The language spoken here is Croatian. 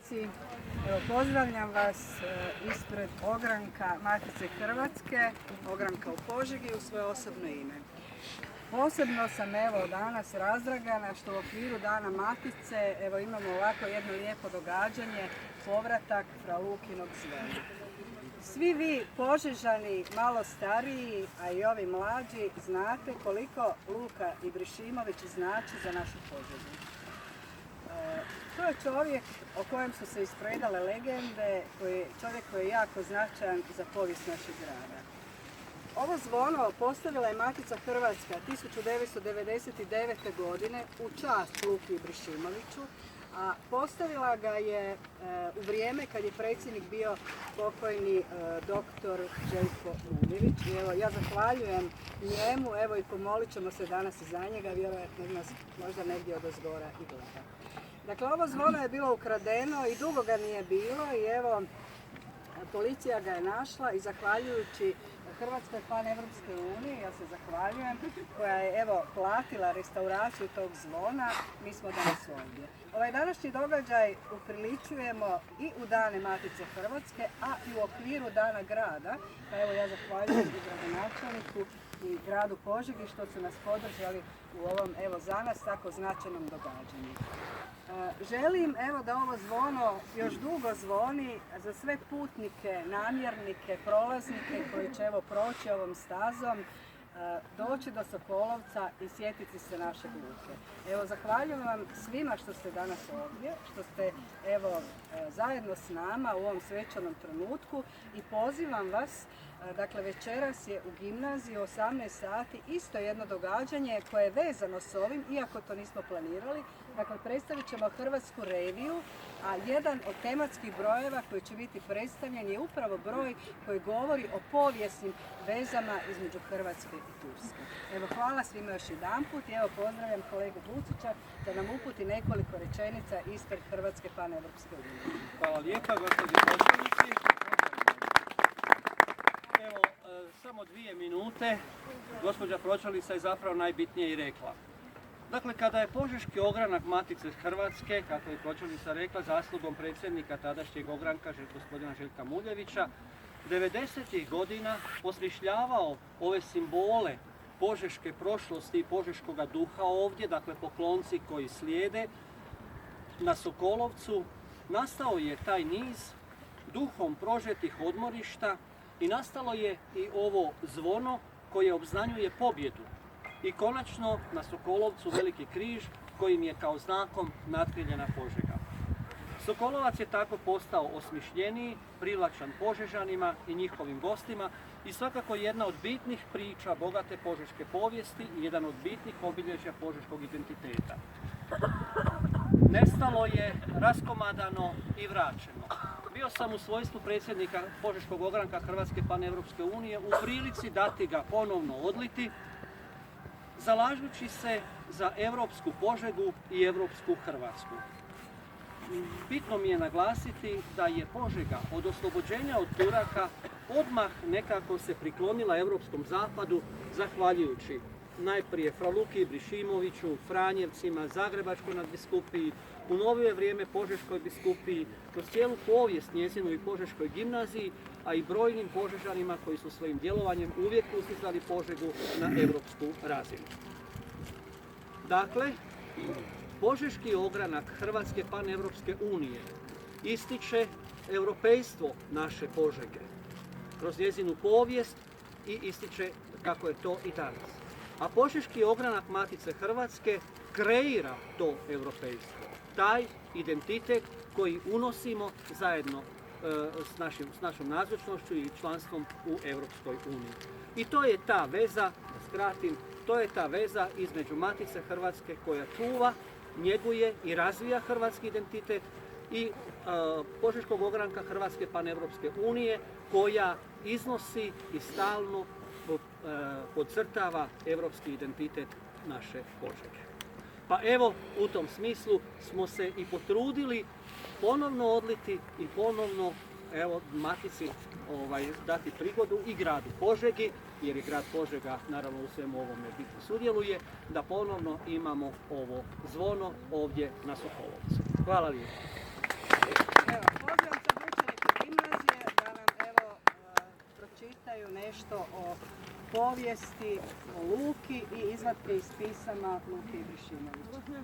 suradnici, evo, pozdravljam vas ispred ogranka Matice Hrvatske, ogranka u Požegi, u svoje osobno ime. Posebno sam evo danas razdragana što u okviru Dana Matice evo imamo ovako jedno lijepo događanje, povratak fra Lukinog zvona. Svi vi Požežani, malo stariji, a i ovi mlađi, znate koliko Luka Ibrešimović znači za našu Požegu. To je čovjek o kojem su se ispredale legende, čovjek koji je jako značajan za povijest našeg grada. Ovo zvono postavila je Matica Hrvatska 1999. godine u čast Luki Ibrešimoviću, a postavila ga je u vrijeme kad je predsjednik bio pokojni doktor Željko Muljević. I evo, ja zahvaljujem njemu, evo i pomolit ćemo se danas i za njega, vjerojatno nas možda negdje odozgora i gleda. Dakle, ovo zvono je bilo ukradeno i dugo ga nije bilo i evo, policija ga je našla i zahvaljujući Hrvatskoj Paneuropskoj uniji, ja se zahvaljujem, koja je evo platila restauraciju tog zvona, mi smo danas ovdje. Ovaj današnji događaj upriličujemo i u Dane Matice Hrvatske, a i u okviru Dana grada. Pa evo ja zahvaljujem i gradonačelniku i gradu Požegi što su nas podržali u ovom evo za nas tako značajnom događanju. Želim evo da ovo zvono još dugo zvoni za sve putnike, namjernike, prolaznike koji će evo proći ovom stazom, doći do Sokolovca i sjetiti se naše Luke. Evo, zahvaljujem vam svima što ste danas ovdje, što ste evo zajedno s nama u ovom svečanom trenutku i pozivam vas, dakle večeras je u gimnaziji u 18 sati isto jedno događanje koje je vezano s ovim, iako to nismo planirali. Dakle, predstavit ćemo Hrvatsku reviju, a jedan od tematskih brojeva koji će biti predstavljen je upravo broj koji govori o povijesnim vezama između Hrvatske i Turske. Evo, hvala svima još jedanput i evo pozdravljam kolegu Bucića da nam uputi nekoliko rečenica ispred Hrvatske Paneuropske unije. Hvala lijepa, gospođi pročelnici. Evo, samo 2 minute. Gospođa pročelnica je zapravo najbitnije i rekla. Dakle, kada je Požeški ogranak Matice Hrvatske, kako je pročelnica rekla, zaslugom predsjednika tadašnjeg ogranka, gospodina Željka Muljevića, 90. godina osmišljavao ove simbole požeške prošlosti i požeškoga duha ovdje, dakle poklonci koji slijede, na Sokolovcu, nastao je taj niz duhom prožetih odmorišta i nastalo je i ovo zvono koje obznanjuje pobjedu. I konačno na Sokolovcu veliki križ kojim je kao znakom natkriljena Požega. Sokolovac je tako postao osmišljeniji, privlačan Požežanima i njihovim gostima i svakako jedna od bitnih priča bogate požeške povijesti i jedan od bitnih obilježja požeškog identiteta. Nestalo je, raskomadano i vraćeno. Bio sam u svojstvu predsjednika Požeškog ogranka Hrvatske Paneuropske unije u prilici dati ga ponovno odliti, zalažući se za europsku Požegu i europsku Hrvatsku. Bitno mi je naglasiti da je Požega od oslobođenja od Turaka odmah nekako se priklonila europskom zapadu, zahvaljujući najprije fra Luki Ibrešimoviću, Franjevcima, Zagrebačkoj nadbiskupiji, u novije vrijeme Požeškoj biskupiji, kroz cijelu povijest njezinu i Požeškoj gimnaziji, a i brojnim Požežanima koji su svojim djelovanjem uvijek uzdizali Požegu na europsku razinu. Dakle, Požeški ogranak Hrvatske Paneuropske unije ističe europejstvo naše Požege kroz njezinu povijest i ističe kako je to i danas. A Požeški ogranak Matice Hrvatske kreira to europejstvo, taj identitet koji unosimo zajedno s našom nazočnošću i članstvom u Europskoj uniji. I to je ta veza, da skratim, to je ta veza između Matice Hrvatske koja čuva, njeguje i razvija hrvatski identitet i Požeškog ogranka Hrvatske Paneuropske unije koja iznosi i stalno podcrtava europski identitet naše Požege. Pa evo, u tom smislu smo se i potrudili ponovno odliti i ponovno evo Matici dati prigodu i gradu Požegi, jer je grad Požega naravno u svemu ovome bitno sudjeluje, da ponovno imamo ovo zvono ovdje na Sokolovcu. Hvala lijepo. pročitaju nešto o povijesti, o Luki i izvatke iz pisama Luke Ibrišinovića.